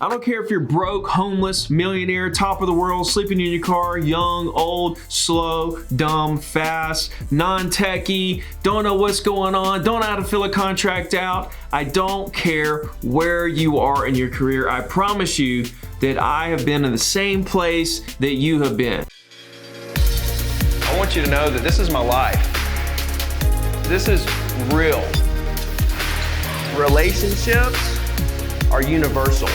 I don't care if you're broke, homeless, millionaire, top of the world, sleeping in your car, young, old, slow, dumb, fast, non-techie, don't know what's going on, don't know how to fill a contract out. I don't care where you are in your career. I promise you that I have been in the same place that you have been. I want you to know that this is my life. This is real. Relationships are universal.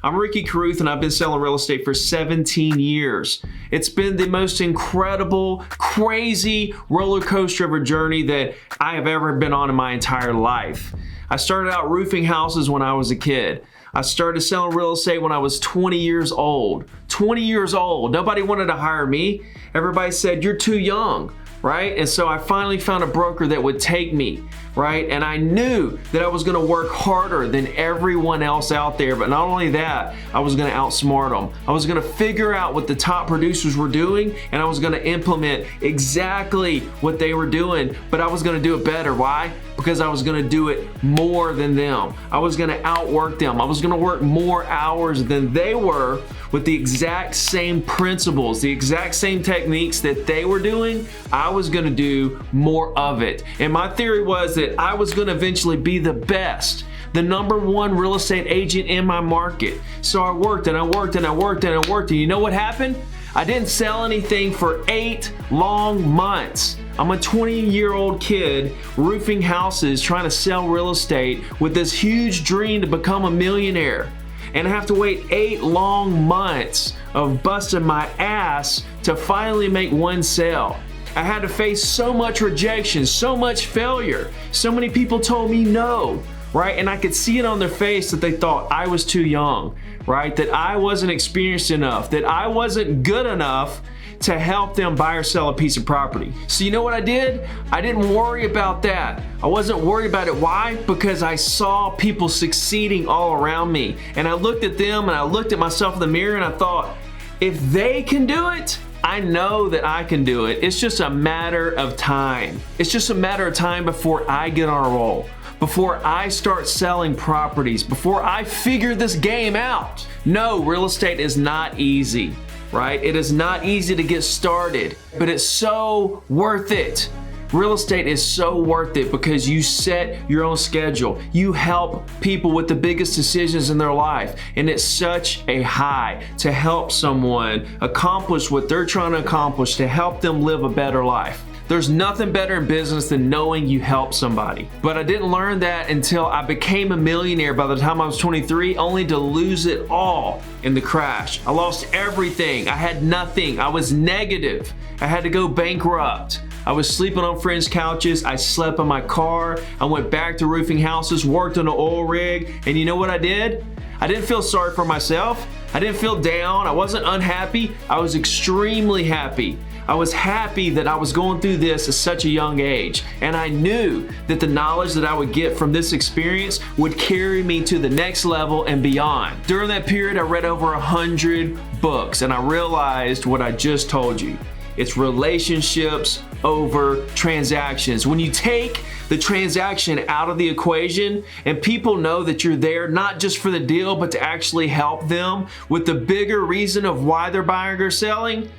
I'm Ricky Caruth, and I've been selling real estate for 17 years. It's been the most incredible, crazy roller coaster of a journey that I have ever been on in my entire life. I started out roofing houses when I was a kid. I started selling real estate when I was 20 years old. 20 years old. Nobody wanted to hire me. Everybody said, "You're too young." Right? And so I finally found a broker that would take me, right? And I knew that I was gonna work harder than everyone else out there, but not only that, I was gonna outsmart them. I was gonna figure out what the top producers were doing, and I was gonna implement exactly what they were doing, but I was gonna do it better. Why? Because I was gonna do it more than them. I was gonna outwork them. I was gonna work more hours than they were with the exact same principles, the exact same techniques that they were doing. I was gonna do more of it. And my theory was that I was gonna eventually be the best, the #1 real estate agent in my market. So I worked and I worked and I worked and I worked, and you know what happened? I didn't sell anything for 8 long months. I'm a 20-year-old kid roofing houses, trying to sell real estate with this huge dream to become a millionaire. And I have to wait 8 long months of busting my ass to finally make one sale. I had to face so much rejection, so much failure. So many people told me no, right? And I could see it on their face that they thought I was too young, right? That I wasn't experienced enough, that I wasn't good enough to help them buy or sell a piece of property. So you know what I did? I didn't worry about that. I wasn't worried about it. Why? Because I saw people succeeding all around me. And I looked at them and I looked at myself in the mirror and I thought, if they can do it, I know that I can do it. It's just a matter of time. It's just a matter of time before I get on a roll, before I start selling properties, before I figure this game out. No, real estate is not easy. Right? It is not easy to get started, but it's so worth it. Real estate is so worth it because you set your own schedule. You help people with the biggest decisions in their life. And it's such a high to help someone accomplish what they're trying to accomplish, to help them live a better life. There's nothing better in business than knowing you help somebody. But I didn't learn that until I became a millionaire by the time I was 23, only to lose it all in the crash. I lost everything. I had nothing. I was negative. I had to go bankrupt. I was sleeping on friends' couches. I slept in my car. I went back to roofing houses, worked on an oil rig. And you know what I did? I didn't feel sorry for myself. I didn't feel down. I wasn't unhappy. I was extremely happy. I was happy that I was going through this at such a young age. And I knew that the knowledge that I would get from this experience would carry me to the next level and beyond. During that period, I read over 100 books, and I realized what I just told you. It's relationships over transactions. When you take the transaction out of the equation and people know that you're there not just for the deal, but to actually help them with the bigger reason of why they're buying or selling,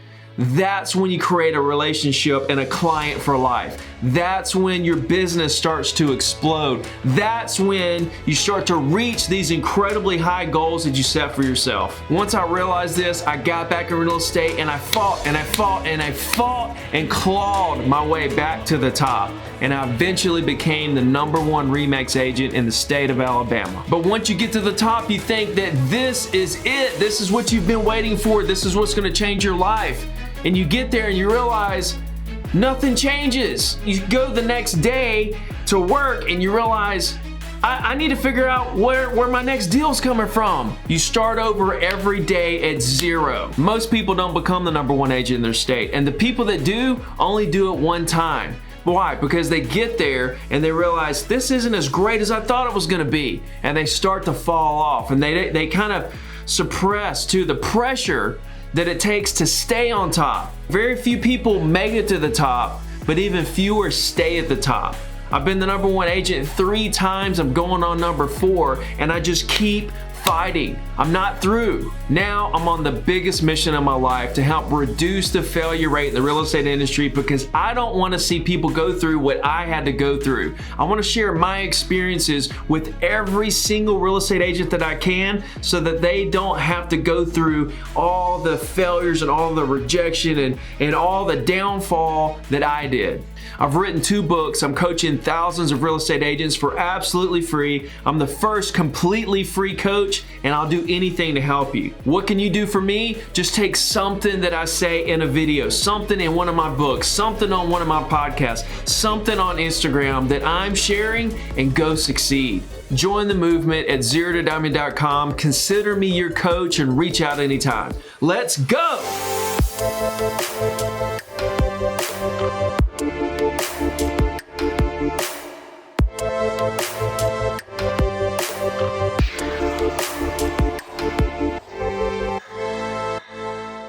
that's when you create a relationship and a client for life. That's when your business starts to explode. That's when you start to reach these incredibly high goals that you set for yourself. Once I realized this, I got back in real estate and I fought and I fought and I fought and clawed my way back to the top. And I eventually became the #1 RE/MAX agent in the state of Alabama. But once you get to the top, you think that this is it. This is what you've been waiting for. This is what's going to change your life. And you get there and you realize nothing changes. You go the next day to work and you realize, I need to figure out where my next deal's coming from. You start over every day at zero. Most people don't become the #1 agent in their state. And the people that do only do it one time. Why? Because they get there and they realize this isn't as great as I thought it was gonna be. And they start to fall off and they kind of suppress to the pressure that it takes to stay on top. Very few people make it to the top, but even fewer stay at the top. I've been the #1 agent 3 times. I'm going on number 4, and I just keep fighting. I'm not through. Now I'm on the biggest mission of my life to help reduce the failure rate in the real estate industry, because I don't want to see people go through what I had to go through. I want to share my experiences with every single real estate agent that I can, so that they don't have to go through all the failures and all the rejection and all the downfall that I did. I've written 2 books. I'm coaching thousands of real estate agents for absolutely free. I'm the first completely free coach, and I'll do anything to help you. What can you do for me? Just take something that I say in a video, something in one of my books, something on one of my podcasts, something on Instagram that I'm sharing, and go succeed. Join the movement at ZeroToDiamond.com. Consider me your coach and reach out anytime. Let's go!